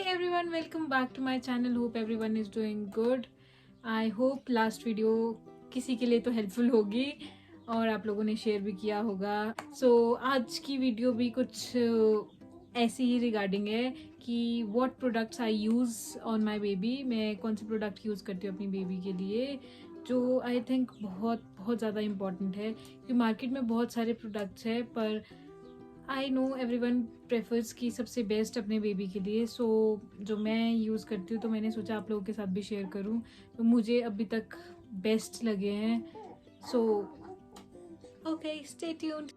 everyone, welcome back to my channel. Hope everyone is doing good. I hope last video किसी के लिए तो helpful होगी और आप लोगों ने शेयर भी किया होगा. So आज की वीडियो भी कुछ ऐसी ही रिगार्डिंग है कि what products I use on my baby. मैं कौन से प्रोडक्ट यूज़ करती हूँ अपनी बेबी के लिए, जो आई थिंक बहुत बहुत ज़्यादा इम्पॉर्टेंट है. क्योंकि मार्केट में बहुत सारे प्रोडक्ट्स हैं पर आई नो एवरीवन प्रेफर्स की सबसे बेस्ट अपने बेबी के लिए. सो जो मैं यूज़ करती हूँ तो मैंने सोचा आप लोगों के साथ भी शेयर करूँ, तो मुझे अभी तक बेस्ट लगे हैं. So okay, stay tuned.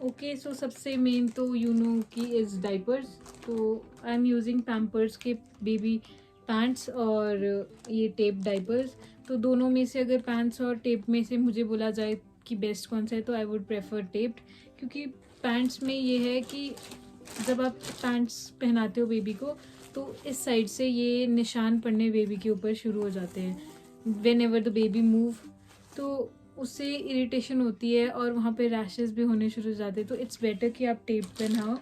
Okay, so सबसे मेन तो you know key is diapers. तो आई एम यूजिंग पैम्पर्स के बेबी पैंट्स और ये टेप डाइपर्स. तो दोनों में से अगर पैंट्स और टेप में से मुझे बोला जाए कि बेस्ट कौन सा है तो आई वुड प्रेफर टेप्ड. क्योंकि पैंट्स में ये है कि जब आप पैंट्स पहनाते हो बेबी को तो इस साइड से ये निशान पड़ने बेबी के ऊपर शुरू हो जाते हैं when ever the baby move. तो उससे इरिटेशन होती है और वहाँ पे रैशेस भी होने शुरू हो जाते हैं. तो इट्स बेटर कि आप टेप पहनाओ.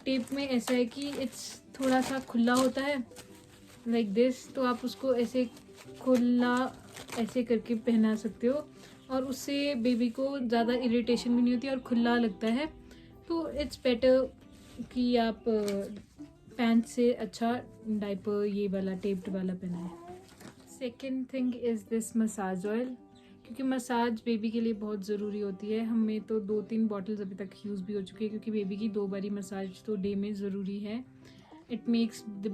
टेप में ऐसा है कि इट्स थोड़ा सा खुला होता है लाइक दिस, तो आप उसको ऐसे खुला ऐसे करके पहना सकते हो और उससे बेबी को ज़्यादा इरिटेशन भी नहीं होती और खुला लगता है. तो इट्स बेटर कि आप पैंट से अच्छा डाइपर ये वाला टेप्ड वाला पहनाएं. Second thing is this massage oil. क्योंकि मसाज बेबी के लिए बहुत ज़रूरी होती है. हमें तो 2-3 बॉटल्स अभी तक यूज़ भी हो चुकी है क्योंकि बेबी की 2 बारी मसाज तो डे में ज़रूरी है. It makes the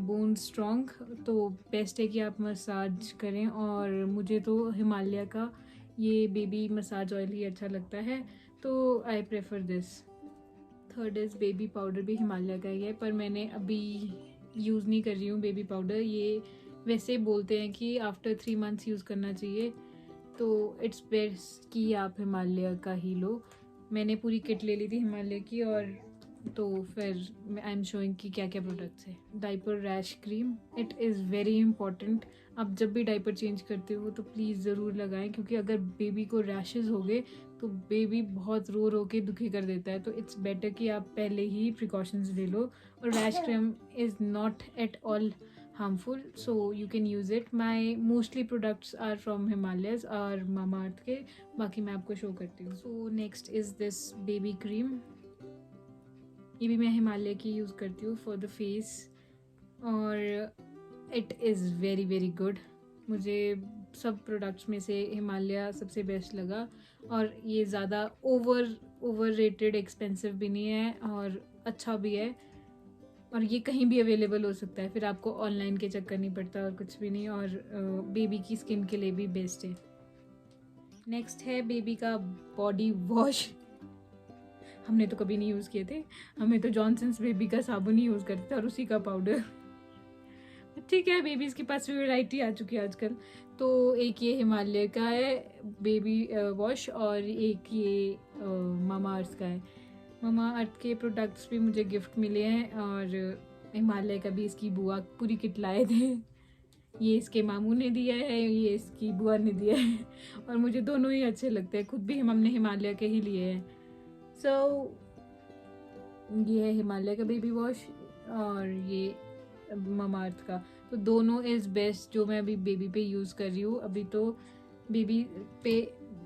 bone strong. तो बेस्ट है कि आप मसाज करें और मुझे तो हिमालय का ये बेबी मसाज ऑयल ही अच्छा लगता है, तो I prefer this. Third is baby powder. भी हिमालय का ही है पर मैंने अभी यूज़ नहीं कर रही हूँ बेबी पाउडर. ये वैसे बोलते हैं कि आफ्टर 3 मंथ्स यूज़ करना चाहिए, तो इट्स बेस्ट कि आप हिमालय का ही लो. मैंने पूरी किट ले ली थी हिमालय की और तो फिर आई एम शोइंग कि क्या क्या प्रोडक्ट्स है. Diaper rash cream. It is very important. आप जब भी डाइपर चेंज करते हो तो प्लीज़ ज़रूर लगाएं क्योंकि अगर बेबी को रैशेज़ हो गए तो बेबी बहुत रो रो के दुखी कर देता है. तो इट्स बेटर कि आप पहले ही प्रिकॉशंस ले लो. और rash cream is not at all harmful, so you can use it. My mostly products are from Himalayas और Mamaearth के. बाकी मैं आपको शो करती हूँ. So next is this baby cream. ये भी मैं हिमालय की यूज़ करती हूँ फॉर द फेस और it is very very good. मुझे सब प्रोडक्ट्स में से हिमालय सबसे बेस्ट लगा और ये ज़्यादा ओवर रेटेड एक्सपेंसिव भी नहीं है और अच्छा भी है और ये कहीं भी अवेलेबल हो सकता है. फिर आपको ऑनलाइन के चक्कर नहीं पड़ता और कुछ भी नहीं. और बेबी की स्किन के लिए भी बेस्ट है. नेक्स्ट है बेबी का बॉडी वॉश. हमने तो कभी नहीं यूज़ किए थे. हमें तो जॉनसन्स बेबी का साबुन ही यूज़ करते थे और उसी का पाउडर. ठीक है, बेबीज़ के पास भी वैरायटी आ चुकी है आजकल. तो एक ये हिमालय का है बेबी वॉश और एक ये मामा अर्थ का है. मामा अर्थ के प्रोडक्ट्स भी मुझे गिफ्ट मिले हैं और हिमालय का भी इसकी बुआ पूरी किट लाए थे. ये इसके मामू ने दिया है, ये इसकी बुआ ने दिया है और मुझे दोनों ही अच्छे लगते हैं. खुद भी हमने हिमालय के ही लिए हैं. सो ये है हिमालय का बेबी वॉश और ये ममाअर्थ का. तो दोनों इज़ बेस्ट जो मैं अभी बेबी पे यूज़ कर रही हूँ. अभी तो बेबी पे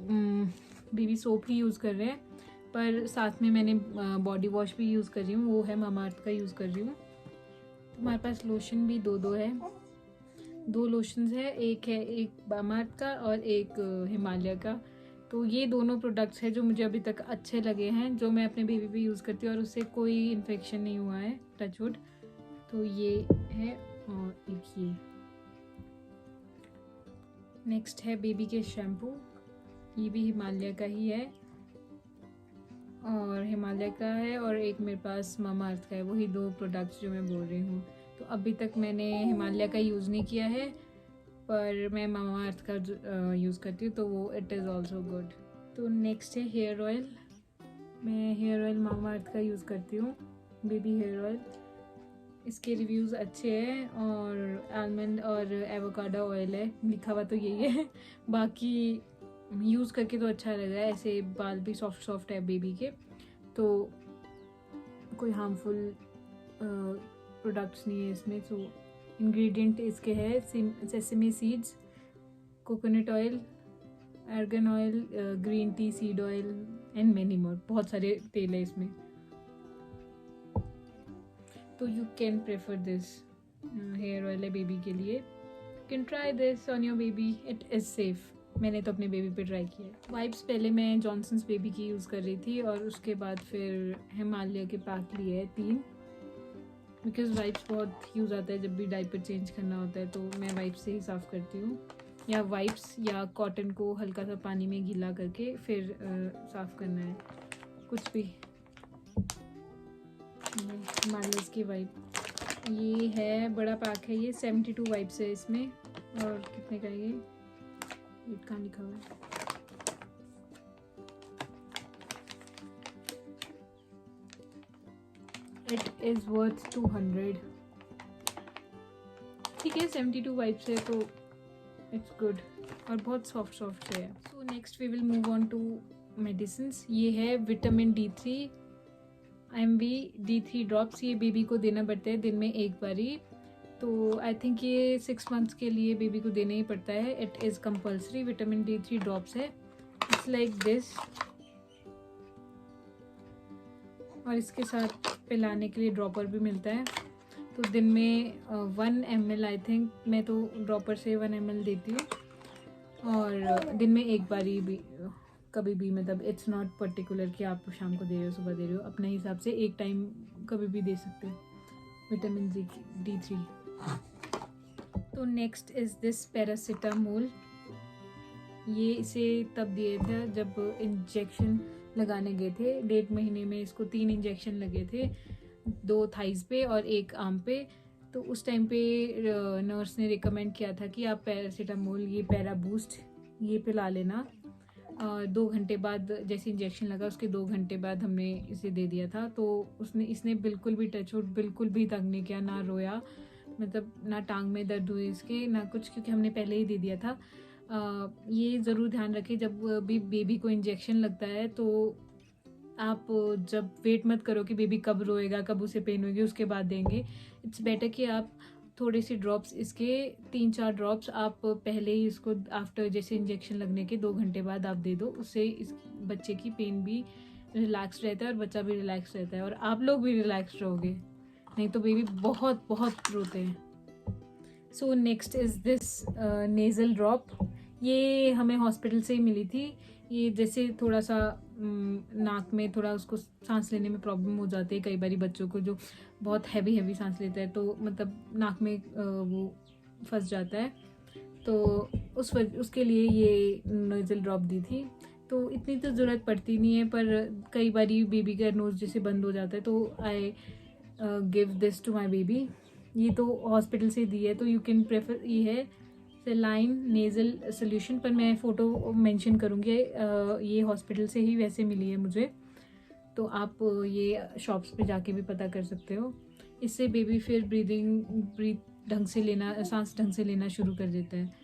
बेबी सोप ही यूज़ कर रहे हैं पर साथ में मैंने बॉडी वॉश भी यूज़ कर रही हूँ. वो है ममाअर्थ का यूज़ कर रही हूँ. हमारे पास लोशन भी दो है. 2 लोशंस है. एक है एक ममाअर्थ का और एक हिमालय का. तो ये दोनों प्रोडक्ट्स हैं जो मुझे अभी तक अच्छे लगे हैं, जो मैं अपने बेबी पे यूज़ करती हूँ और उससे कोई इन्फेक्शन नहीं हुआ है, टचवुड. तो ये है और एक ये. नेक्स्ट है बेबी के शैम्पू. ये भी हिमालय का ही है और हिमालय का है और एक मेरे पास ममाअर्थ का है. वही 2 प्रोडक्ट्स जो मैं बोल रही हूँ. तो अभी तक मैंने हिमालय का यूज़ नहीं किया है पर मैं ममाअर्थ का यूज़ करती हूँ तो वो इट इज़ ऑल्सो गुड. तो नेक्स्ट है हेयर ऑयल. मैं हेयर ऑयल ममाअर्थ का यूज़ करती हूँ, बेबी हेयर ऑयल. इसके रिव्यूज़ अच्छे हैं और आलमंड और एवोकाडो ऑयल है लिखा हुआ तो यही है. बाकी यूज़ करके तो अच्छा लग रहा है. ऐसे बाल भी सॉफ्ट है बेबी के. तो कोई हार्मफुल प्रोडक्ट्स नहीं है इसमें। सो इंग्रेडिएंट इसके है sesame seeds, coconut oil, argan oil, green tea seed oil and many more. बहुत सारे तेल है इसमें। तो you can prefer this hair oil है बेबी के लिए। You can try this on your baby, it is safe. मैंने तो अपने बेबी पे ट्राई किया है। वाइप्स पहले मैं जॉनसन्स बेबी की यूज़ कर रही थी और उसके बाद फिर हिमालय के पैक लिए है 3, बिकॉज वाइप्स बहुत यूज़ आता है जब भी डायपर चेंज करना होता है, तो मैं वाइप्स से ही साफ़ करती हूँ। या वाइप्स या कॉटन को हल्का सा पानी में गीला करके फिर साफ़ करना है, कुछ भी। हिमालय की वाइप ये है, बड़ा पैक है ये, 72 वाइप्स है इसमें। और कितने का ये कहाँ लिखा हुआ है? It is worth 200। ठीक है, 72 वाइप्स है तो इट्स गुड और बहुत सॉफ्ट है। So next we will move on to medicines. ये है विटामिन D3 MV-D3 ड्रॉप्स। ये बेबी को देना पड़ता है दिन में एक बारी। तो आई थिंक ये 6 मंथ्स के लिए बेबी को देना ही पड़ता है। It is compulsory. Vitamin D3 drops है, इट्स लाइक दिस। और इसके साथ पिलाने के लिए ड्रॉपर भी मिलता है। तो दिन में 1 ml आई थिंक, मैं तो ड्रॉपर से 1 ml देती हूँ। और दिन में एक बारी भी, कभी भी, मतलब इट्स नॉट पर्टिकुलर कि आप शाम को दे रहे हो सुबह दे रहे हो, अपने हिसाब से एक टाइम कभी भी दे सकते हो विटामिन D3। तो नेक्स्ट इज़ दिस पैरासीटामोल। ये इसे तब दिए थे जब इंजेक्शन लगाने गए थे। 1.5 महीने में इसको 3 इंजेक्शन लगे थे, 2 थाइज पे और 1 आर्म पे। तो उस टाइम पे नर्स ने रिकमेंड किया था कि आप पैरासीटामोल, ये पैरा बूस्ट, ये पिला लेना। 2 घंटे बाद जैसे इंजेक्शन लगा उसके 2 घंटे बाद हमने इसे दे दिया था। तो इसने बिल्कुल भी टचवुड बिल्कुल भी तंग नहीं किया, ना रोया, मतलब ना टांग में दर्द हुई इसके, ना कुछ, क्योंकि हमने पहले ही दे दिया था। ये ज़रूर ध्यान रखें जब भी बेबी को इंजेक्शन लगता है तो आप जब वेट मत करो कि बेबी कब रोएगा, कब उसे पेन होगी, उसके बाद देंगे। इट्स बेटर कि आप थोड़े से ड्रॉप्स, इसके 3-4 ड्रॉप्स आप पहले ही इसको आफ्टर जैसे इंजेक्शन लगने के 2 घंटे बाद आप दे दो। उससे इस बच्चे की पेन भी रिलैक्स रहता है और बच्चा भी रिलैक्स रहता है और आप लोग भी रिलैक्स रहोगे, नहीं तो बेबी बहुत बहुत रोते हैं। So next is this nasal drop. ये हमें हॉस्पिटल से ही मिली थी। ये जैसे थोड़ा सा नाक में थोड़ा उसको सांस लेने में प्रॉब्लम हो जाती है कई बार बच्चों को, जो बहुत हैवी सांस लेता है, तो मतलब नाक में वो फंस जाता है। तो उसके लिए ये नेज़ल ड्रॉप दी थी। तो इतनी तो ज़रूरत पड़ती नहीं है, पर कई बार बेबी का नोज़ जैसे बंद हो जाता है तो I give this to my baby. ये तो हॉस्पिटल से दी है, तो यू कैन प्रेफर। ये है सेलाइन नेज़ल सोल्यूशन, पर मैं फ़ोटो मेंशन करूँगी। ये हॉस्पिटल से ही वैसे मिली है मुझे, तो आप ये शॉप्स पे जाके भी पता कर सकते हो। इससे बेबी फिर ब्रीथ ढंग से लेना, सांस ढंग से लेना शुरू कर देता है।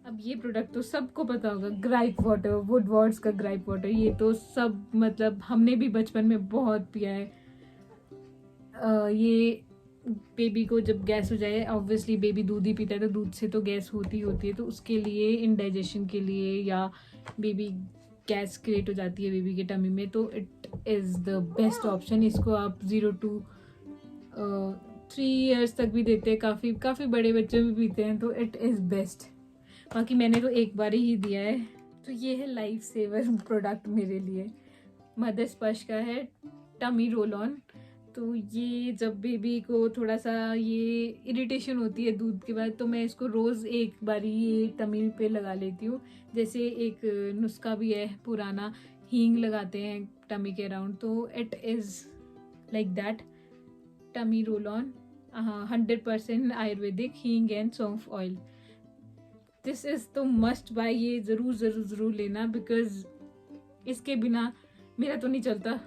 अब ये प्रोडक्ट तो सबको पता होगा, ग्राइप वाटर, वुडवर्ड्स का ग्राइप वाटर। ये तो सब, मतलब हमने भी बचपन में बहुत पिया है। ये बेबी को जब गैस हो जाए, ऑब्वियसली बेबी दूध ही पीता है तो दूध से तो गैस होती है, तो उसके लिए, इंडाइजेशन के लिए, या बेबी गैस क्रिएट हो जाती है बेबी के टमी में, तो it is the best option. इसको आप 0 to 3 years तक भी देते हैं, काफ़ी बड़े बच्चे भी पीते हैं, तो इट इज़ बेस्ट। बाकी मैंने तो एक बार ही दिया है। तो ये है लाइफ सेवर प्रोडक्ट मेरे लिए, मदर स्पर्श का है टमी रोल ऑन। तो ये जब बेबी को थोड़ा सा ये इरिटेशन होती है दूध के बाद, तो मैं इसको रोज़ एक बारी ये टमी पे लगा लेती हूँ। जैसे एक नुस्खा भी है पुराना, हींग लगाते हैं टमी के अराउंड, तो it is like that. Tummy roll on 100% Ayurvedic, hing and saunf oil. This is तो मस्ट बाय, ये ज़रूर लेना, बिकॉज इसके बिना मेरा तो नहीं चलता।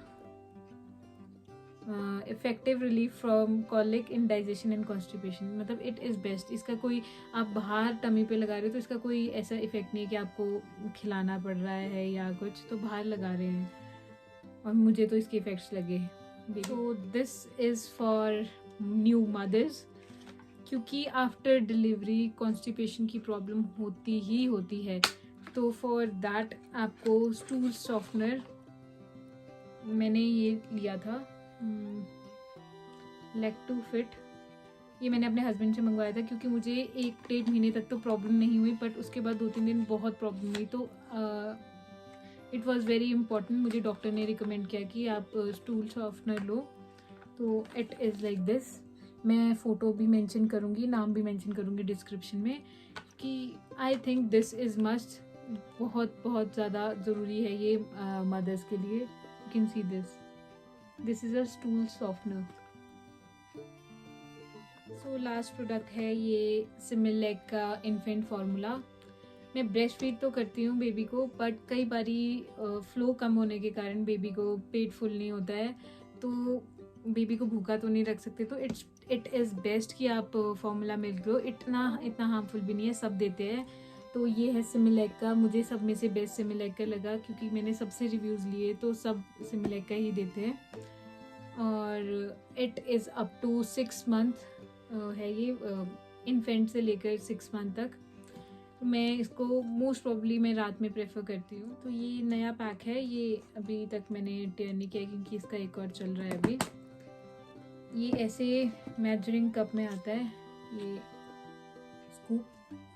Effective relief from colic, indigestion and constipation, मतलब इट इज़ बेस्ट। इसका कोई, आप बाहर टमी पे लगा रहे हो तो इसका कोई ऐसा इफेक्ट नहीं है कि आपको खिलाना पड़ रहा है या कुछ, तो बाहर लगा रहे हैं और मुझे तो इसके इफ़ेक्ट्स लगे। तो this is for new mothers, क्योंकि आफ्टर डिलीवरी कॉन्स्टिपेशन की प्रॉब्लम होती ही होती है। तो फॉर दैट आपको स्टूल सॉफ्टनर मैंने ये लिया था, लैक्टोफिट। ये मैंने अपने हस्बैंड से मंगवाया था, क्योंकि मुझे 1-1.5 महीने तक तो प्रॉब्लम नहीं हुई, बट उसके बाद 2-3 दिन बहुत प्रॉब्लम हुई। तो इट वाज वेरी इंपॉर्टेंट, मुझे डॉक्टर ने रिकमेंड किया कि आप स्टूल सॉफ्टनर लो। तो इट इज़ लाइक दिस। मैं फ़ोटो भी मेंशन करूँगी, नाम भी मेंशन करूँगी डिस्क्रिप्शन में, कि I think this is must. बहुत बहुत ज़्यादा ज़रूरी है ये मदर्स के लिए। You can see this is a stool softener. So last product है ये सिमिलैक का इन्फेंट फार्मूला। मैं ब्रेस्ट फीड तो करती हूँ बेबी को, बट कई बारी फ्लो कम होने के कारण बेबी को पेट फुल नहीं होता है, तो बेबी को भूखा तो नहीं रख सकते। तो इट इज़ बेस्ट कि आप फार्मूला मिल्क लो। इतना हार्मफुल भी नहीं है, सब देते हैं। तो ये है सिमिलैक का, मुझे सब में से बेस्ट सिमिलैक का लगा, क्योंकि मैंने सबसे रिव्यूज़ लिए तो सब सिमिलैक का ही देते हैं। और it is up to 6 month है ये, इन्फेंट से लेकर 6 मंथ तक। तो मैं इसको मोस्ट प्रॉब्ली मैं रात में प्रेफर करती हूँ। तो ये नया पैक है, ये अभी तक मैंने टेयर नहीं किया, क्योंकि इसका एक और चल रहा है अभी। ये ऐसे मेजरिंग कप में आता है, ये स्कूप,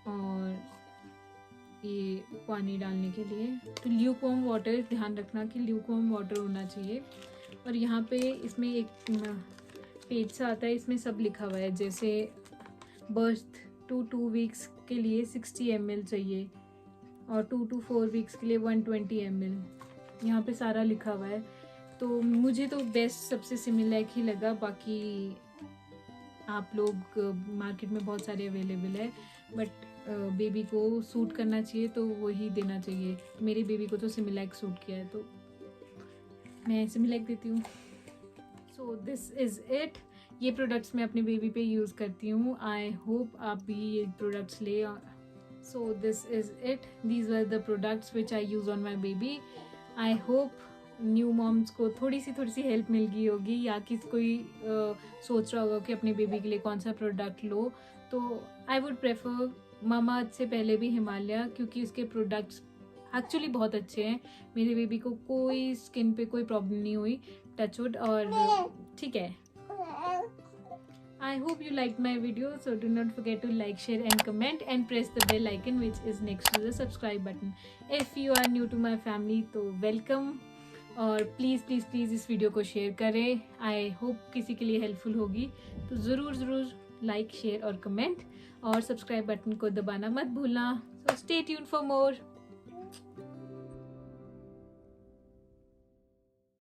और ये पानी डालने के लिए। तो ल्यूकवार्म वाटर, ध्यान रखना कि ल्यूकवार्म वाटर होना चाहिए। और यहाँ पे इसमें एक पेज सा आता है, इसमें सब लिखा हुआ है, जैसे बर्थ टू 2 वीक्स के लिए 60 ml चाहिए, और 2 to 4 वीक्स के लिए 120 ml। यहाँ पे सारा लिखा हुआ है। तो मुझे तो बेस्ट सबसे सिमिलैक ही लगा। बाकी आप लोग मार्केट में बहुत सारे अवेलेबल है, बट बेबी को सूट करना चाहिए तो वही देना चाहिए। मेरी बेबी को तो सिमिलैक सूट किया है, तो मैं सिमिलैक देती हूँ। सो दिस इज़ इट। ये प्रोडक्ट्स मैं अपने बेबी पे यूज़ करती हूँ। आई होप आप भी ये प्रोडक्ट्स ले। So this is it, these were the products which I use on my baby. I hope new moms को थोड़ी सी हेल्प मिल गई होगी, या किसी कोई सोच रहा होगा कि अपने बेबी के लिए कौन सा प्रोडक्ट लो। तो आई वुड प्रेफर मामाअर्थ से पहले भी हिमालय, क्योंकि उसके प्रोडक्ट्स एक्चुअली बहुत अच्छे हैं। मेरे बेबी को कोई स्किन पे कोई प्रॉब्लम नहीं हुई, टचवुड। और ठीक है, I hope you liked my video, so do not forget to like, share and comment, and press the bell icon which is next to the subscribe button. If you are new to my family, तो welcome, और please इस video को share करें। I hope किसी के लिए helpful होगी। तो ज़रूर लाइक, शेयर और कमेंट, और सब्सक्राइब बटन को दबाना मत भूलना। So stay tuned for more.